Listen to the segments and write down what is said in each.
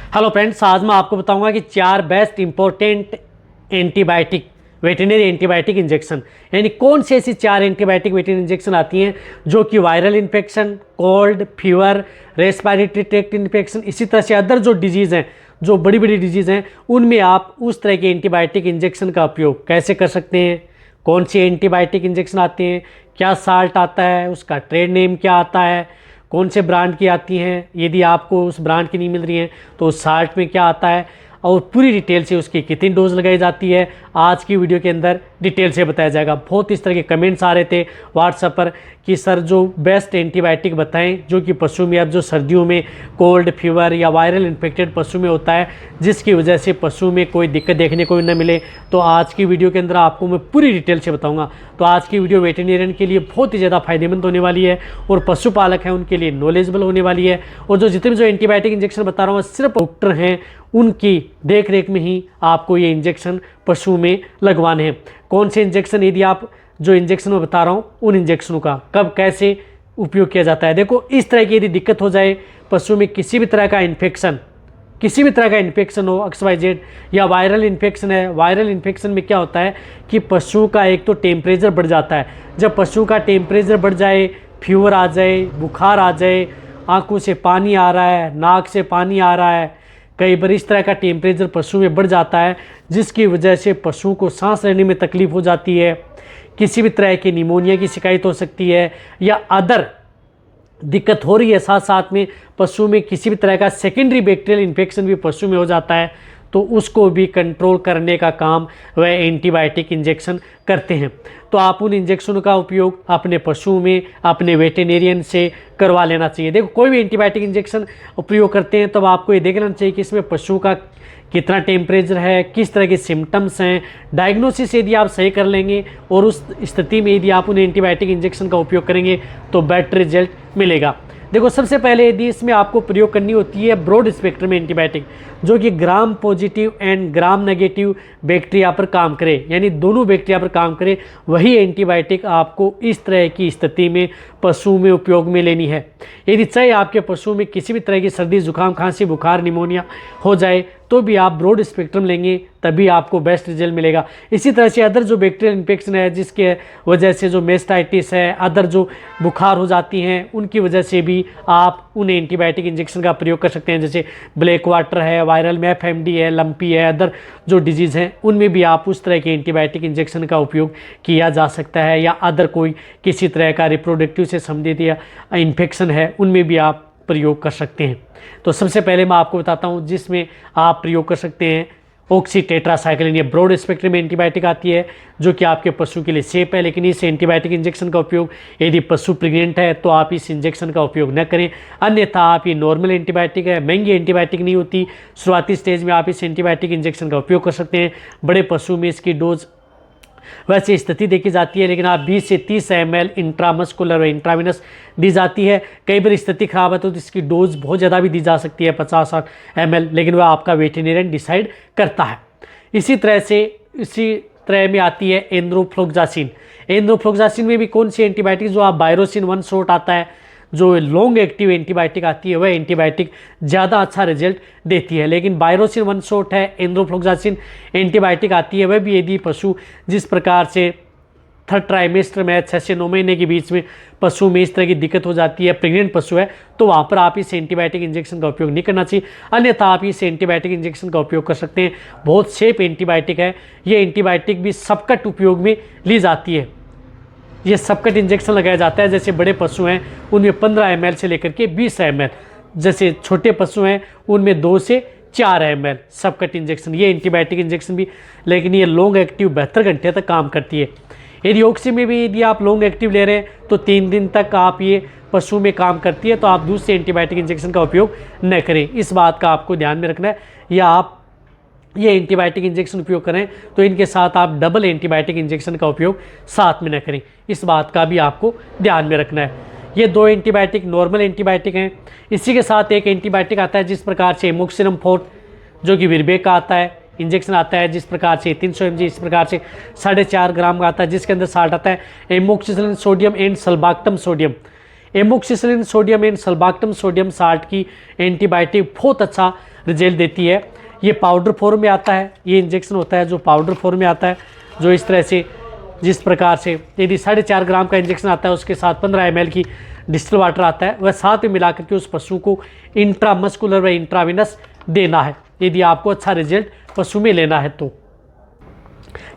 Hello friends, आज मैं आपको बताऊंगा कि 4 best important antibiotic veterinary antibiotic injection, यानी कौन सी ऐसी 4 एंटीबायोटिक वेटरनरी इंजेक्शन आती हैं जो कि viral infection, cold, fever, respiratory tract infection, इसी तरह से अदर जो डिजीज़ हैं, जो बड़ी बड़ी डिजीज़ हैं, उनमें आप उस तरह के एंटीबायोटिक इंजेक्शन का उपयोग कैसे कर सकते हैं। कौन सी एंटीबायोटिक इंजेक्शन आते हैं, क्या साल्ट आता है, उसका ट्रेड नेम क्या आता है, कौन से ब्रांड की आती हैं, यदि आपको उस ब्रांड की नहीं मिल रही हैं तो उस साल्ट में क्या आता है, और पूरी डिटेल से उसकी कितनी डोज लगाई जाती है आज की वीडियो के अंदर डिटेल से बताया जाएगा। बहुत इस तरह के कमेंट्स आ रहे थे व्हाट्सएप पर कि सर जो बेस्ट एंटीबायोटिक बताएं जो कि पशु में अब जो सर्दियों में कोल्ड, फीवर या वायरल इन्फेक्टेड पशु में होता है, जिसकी वजह से पशु में कोई दिक्कत देखने को न मिले। तो आज की वीडियो के अंदर आपको मैं पूरी डिटेल से बताऊँगा। तो आज की वीडियो वेटरनेरियन के लिए बहुत ही ज़्यादा फायदेमंद होने वाली है और पशुपालक हैं उनके लिए नॉलेजेबल होने वाली है। और जो जितने भी जो एंटीबायोटिक इंजेक्शन बता रहा हूँ सिर्फ डॉक्टर हैं उनकी देख रेख में ही आपको ये इंजेक्शन पशु में लगवाने हैं। कौन से इंजेक्शन, यदि आप जो इंजेक्शन मैं बता रहा हूँ उन इंजेक्शनों का कब कैसे उपयोग किया जाता है। देखो, इस तरह की यदि दिक्कत हो जाए पशु में, किसी भी तरह का इन्फेक्शन, किसी भी तरह का इन्फेक्शन हो, XYZ या वायरल इन्फेक्शन है। वायरल इन्फेक्शन में क्या होता है कि पशु का एक तो टेम्परेचर बढ़ जाता है। जब पशु का टेम्परेचर बढ़ जाए, फीवर आ जाए, बुखार आ जाए, आंखों से पानी आ रहा है, नाक से पानी आ रहा है, कई बार इस तरह का टेम्परेचर पशु में बढ़ जाता है जिसकी वजह से पशु को सांस लेने में तकलीफ हो जाती है, किसी भी तरह की निमोनिया की शिकायत हो सकती है या अदर दिक्कत हो रही है। साथ साथ में पशु में किसी भी तरह का सेकेंडरी बैक्टीरियल इन्फेक्शन भी पशु में हो जाता है, तो उसको भी कंट्रोल करने का काम वह एंटीबायोटिक इंजेक्शन करते हैं। तो आप उन इंजेक्शनों का उपयोग अपने पशु में अपने वेटरनेरियन से करवा लेना चाहिए। देखो, कोई भी एंटीबायोटिक इंजेक्शन उपयोग करते हैं तब आपको ये देखना चाहिए कि इसमें पशु का कितना टेम्परेचर है, किस तरह के सिम्टम्स हैं। डायग्नोसिस यदि आप सही कर लेंगे और उस स्थिति में यदि आप उन एंटीबायोटिक इंजेक्शन का उपयोग करेंगे तो बेटर रिजल्ट मिलेगा। देखो, सबसे पहले यदि इसमें आपको प्रयोग करनी होती है ब्रॉड स्पेक्ट्रम एंटीबायोटिक, जो कि gram positive and gram negative bacteria पर काम करे, यानी दोनों बैक्टीरिया पर काम करे, वही एंटीबायोटिक आपको इस तरह की स्थिति में पशु में उपयोग में लेनी है। यदि चाहे आपके पशु में किसी भी तरह की सर्दी, जुकाम, खांसी, बुखार, निमोनिया हो जाए तो भी आप ब्रॉड स्पेक्ट्रम लेंगे तभी आपको बेस्ट रिजल्ट मिलेगा। इसी तरह से अदर जो बैक्टीरियल इन्फेक्शन है जिसके वजह से जो मेस्टाइटिस है, अदर जो बुखार हो जाती हैं, उनकी वजह से भी आप उन एंटीबायोटिक इंजेक्शन का प्रयोग कर सकते हैं। जैसे ब्लैक वाटर है, वायरल MFMD है, लंपी है, अदर जो डिजीज़ हैं उनमें भी आप उस तरह के एंटीबायोटिक इंजेक्शन का उपयोग किया जा सकता है। या अदर कोई किसी तरह का रिप्रोडक्टिव से संबंधित या इन्फेक्शन है उनमें भी आप प्रयोग कर सकते हैं। तो सबसे पहले मैं आपको बताता हूं जिसमें आप प्रयोग कर सकते हैं ऑक्सीटेट्रासाइक्लिन। ये ब्रॉड स्पेक्ट्रम एंटीबायोटिक आती है जो कि आपके पशु के लिए सेफ है, लेकिन इस एंटीबायोटिक इंजेक्शन का उपयोग यदि पशु प्रेग्नेंट है तो आप इस इंजेक्शन का उपयोग न करें। अन्यथा आप, ये नॉर्मल एंटीबायोटिक है, महंगी एंटीबायोटिक नहीं होती, शुरुआती स्टेज में आप इस एंटीबायोटिक इंजेक्शन का उपयोग कर सकते हैं। बड़े पशु में इसकी डोज वैसे स्थिति देखी जाती है, लेकिन आप 20 से 30 ml इंट्रामस्कुलर व इंट्राविनस दी जाती है। कई बार स्थिति खराब है तो इसकी डोज बहुत ज़्यादा भी दी जा सकती है, 50 ml, लेकिन वह आपका वेटरनेरियन डिसाइड करता है। इसी तरह में आती है एंड्रोफ्लोक्सासिन। एंड्रोफ्लोक्सासिन में भी कौन सी एंटीबायोटिक, जो आप बायरोसिन 1 शॉट आता है, जो लॉन्ग एक्टिव एंटीबायोटिक आती है, वह एंटीबायोटिक ज़्यादा अच्छा रिजल्ट देती है। लेकिन बायरोसिन 1 शॉट है, एंड्रोफ्लोक्सासिन एंटीबायोटिक आती है, वह भी यदि पशु जिस प्रकार से 3rd ट्राइमेस्टर में 6 से 9 महीने के बीच में पशु में इस तरह की दिक्कत हो जाती है, प्रेग्नेंट पशु है, तो वहाँ पर आप इस एंटीबायोटिक इंजेक्शन का उपयोग नहीं करना चाहिए। अन्यथा आप इस एंटीबायोटिक इंजेक्शन का उपयोग कर सकते हैं। बहुत सेफ एंटीबायोटिक है। ये एंटीबायोटिक भी सबकट उपयोग में ली जाती है। ये सबकट इंजेक्शन लगाया जाता है। जैसे बड़े पशु हैं उनमें 15 ml से लेकर के 20 ml, जैसे छोटे पशु हैं उनमें 2 से 4 ml सबकट इंजेक्शन, ये एंटीबायोटिक इंजेक्शन भी, लेकिन ये लॉन्ग एक्टिव 72 घंटे तक काम करती है। यदि ऑक्सी में भी यदि आप लॉन्ग एक्टिव ले रहे हैं तो 3 दिन तक आप ये पशु में काम करती है, तो आप दूसरे एंटीबायोटिक इंजेक्शन का उपयोग न करें। इस बात का आपको ध्यान में रखना है। या आप ये एंटीबायोटिक इंजेक्शन उपयोग करें तो इनके साथ आप डबल एंटीबायोटिक इंजेक्शन का उपयोग साथ में न करें, इस बात का भी आपको ध्यान में रखना है। ये 2 एंटीबायोटिक नॉर्मल एंटीबायोटिक हैं। इसी के साथ एक एंटीबायोटिक आता है जिस प्रकार से एमोक्सिलम फोर्ट, जो कि विरबेक का आता है, इंजेक्शन आता है जिस प्रकार से 300 mg, इस प्रकार से 4.5 ग्राम का आता है जिसके अंदर साल्ट आता है, amoxicillin sodium and sulbactam sodium. Amoxicillin sodium and sulbactam sodium salt की एंटीबायोटिक बहुत अच्छा रिजल्ट देती है। ये पाउडर फॉर्म में आता है, ये इंजेक्शन होता है जो पाउडर फॉर्म में आता है, जो इस तरह से जिस प्रकार से यदि 4.5 ग्राम का इंजेक्शन आता है उसके साथ 15 ml की डिस्टिल वाटर आता है, वह साथ में मिलाकर के उस पशु को इंट्रामस्कुलर व इंट्राविनस देना है यदि आपको अच्छा रिजल्ट पशु में लेना है तो।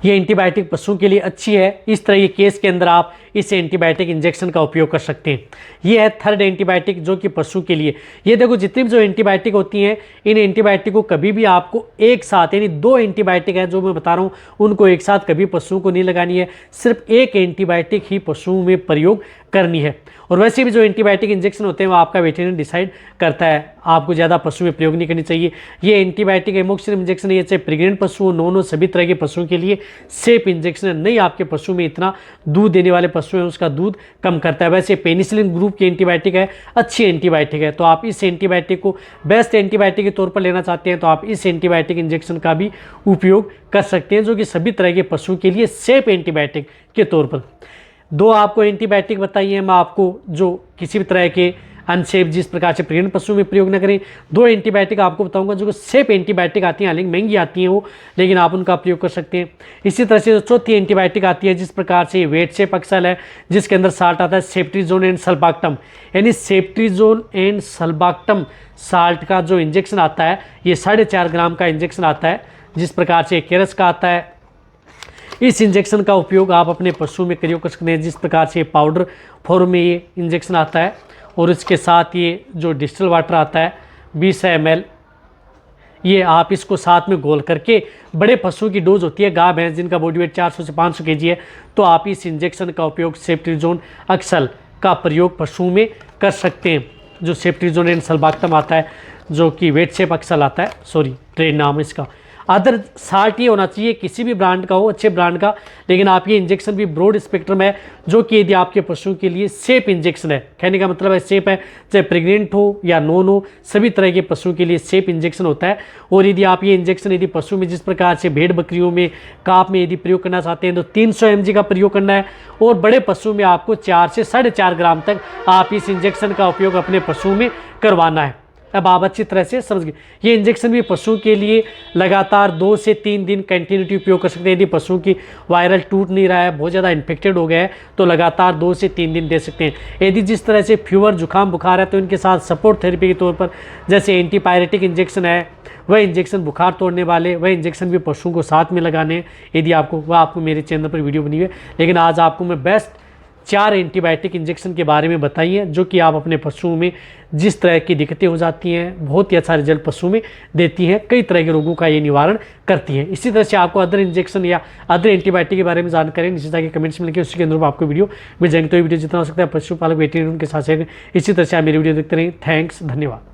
ये एंटीबायोटिक पशुओं के लिए अच्छी है। इस तरह के केस के अंदर आप इस एंटीबायोटिक इंजेक्शन का उपयोग कर सकते हैं। ये है थर्ड एंटीबायोटिक जो कि पशु के लिए। ये देखो जितनी भी जो एंटीबायोटिक होती हैं, इन एंटीबायोटिक को कभी भी आपको एक साथ, यानी 2 एंटीबायोटिक है जो मैं बता रहा हूँ, उनको एक साथ कभी पशुओं को नहीं लगानी है। सिर्फ एक एंटीबायोटिक ही पशुओं में प्रयोग करनी है। और वैसे भी जो एंटीबायोटिक इंजेक्शन होते हैं वो आपका वेटरनरी डिसाइड करता है, आपको ज़्यादा पशु में प्रयोग नहीं करनी चाहिए। ये एंटीबायोटिक एमोक्सिसिलिन इंजेक्शन ये चाहे प्रेग्नेंट पशु हो, नॉन हो, सभी तरह के पशुओं के लिए सेफ इंजेक्शन है। नहीं आपके पशु में इतना दूध देने वाले पशु हैं उसका दूध कम करता है। वैसे पेनिसिलिन ग्रुप की एंटीबायोटिक है, अच्छी एंटीबायोटिक है, तो आप इस एंटीबायोटिक को बेस्ट एंटीबायोटिक के तौर पर लेना चाहते हैं तो आप इस एंटीबायोटिक इंजेक्शन का भी उपयोग कर सकते हैं, जो कि सभी तरह के पशु के लिए सेफ एंटीबायोटिक के तौर पर। 2 आपको एंटीबायोटिक बताइए, मैं आपको जो किसी भी तरह के अनसेफ जिस प्रकार से प्रेग्नेंट पशु में प्रयोग न करें। 2 एंटीबायोटिक आपको बताऊंगा जो सेफ एंटीबायोटिक आती हैं, हालांकि महंगी आती हैं वो, लेकिन आप उनका प्रयोग कर सकते हैं। इसी तरह से जो चौथी एंटीबायोटिक आती है जिस प्रकार से वेट सेप अक्सल है, जिसके अंदर साल्ट आता है सेफ्ट्रीजोन एंड सल्बाक्टम, यानी सेफ्ट्रीजोन एंड सल्बाक्टम साल्ट का जो इंजेक्शन आता है ये 4.5 ग्राम का इंजेक्शन आता है, जिस प्रकार से केरस का आता है। इस इंजेक्शन का उपयोग आप अपने पशु में प्रयोग कर सकते हैं, जिस प्रकार से पाउडर फॉर्म में ये इंजेक्शन आता है और इसके साथ ये जो डिस्टिल वाटर आता है 20 ml, ये आप इसको साथ में घोल करके, बड़े पशु की डोज होती है, गाय भैंस जिनका बॉडी वेट 400 से 500 kg है, तो आप इस इंजेक्शन का उपयोग सेफ्ट्रीजोन अक्सल का प्रयोग पशुओं में कर सकते हैं। जो सेफ्ट्रीजोन एंड सल्बाक्टम आता है जो कि वेट सेप अक्सल आता है, सॉरी ट्रेड नाम है इसका। अदर साल्ट ये होना चाहिए किसी भी ब्रांड का हो, अच्छे ब्रांड का, लेकिन आप ये इंजेक्शन भी ब्रॉड स्पेक्ट्रम है जो कि यदि आपके पशु के लिए सेफ इंजेक्शन है, कहने का मतलब है सेफ है, चाहे प्रेग्नेंट हो या नॉन हो, सभी तरह के पशु के लिए सेफ इंजेक्शन होता है। और यदि आप ये इंजेक्शन यदि पशु में जिस प्रकार से भेड़ बकरियों में काफ में यदि प्रयोग करना चाहते हैं तो 300 mg का प्रयोग करना है, और बड़े पशु में आपको 4 से 4.5 ग्राम तक आप इस इंजेक्शन का उपयोग अपने पशु में करवाना है। अब आप अच्छी तरह से समझ गए। ये इंजेक्शन भी पशु के लिए लगातार 2 से 3 दिन कंटिन्यूटी उपयोग कर सकते हैं। यदि पशु की वायरल टूट नहीं रहा है, बहुत ज़्यादा इन्फेक्टेड हो गया है, तो लगातार 2 से 3 दिन दे सकते हैं। यदि जिस तरह से फीवर जुकाम बुखार है तो इनके साथ सपोर्ट थेरेपी के तौर पर जैसे एंटीपायरेटिक इंजेक्शन है, वह इंजेक्शन बुखार तोड़ने वाले, वह इंजेक्शन भी पशुओं को साथ में लगाने हैं। यदि आपको वह आपको मेरे चैनल पर वीडियो बनी हुई है, लेकिन आज आपको मैं बेस्ट 4 एंटीबायोटिक इंजेक्शन के बारे में बताई है जो कि आप अपने पशुओं में जिस तरह की दिक्कतें हो जाती हैं बहुत ही अच्छा रिजल्ट पशु में देती हैं, कई तरह के रोगों का ये निवारण करती हैं। इसी तरह से आपको अदर इंजेक्शन या अदर एंटीबायोटिक के बारे में जानकारी निश्चितता के कमेंट्स मिलेंगे, उसके अंदर आपको वीडियो मिल जाएंगे। तो ये वीडियो जितना हो सकता है पशुपालक वेटरनरी उनके साथ शेयर करें। इसी तरह से आप मेरी वीडियो देखते रहें। थैंक्स, धन्यवाद।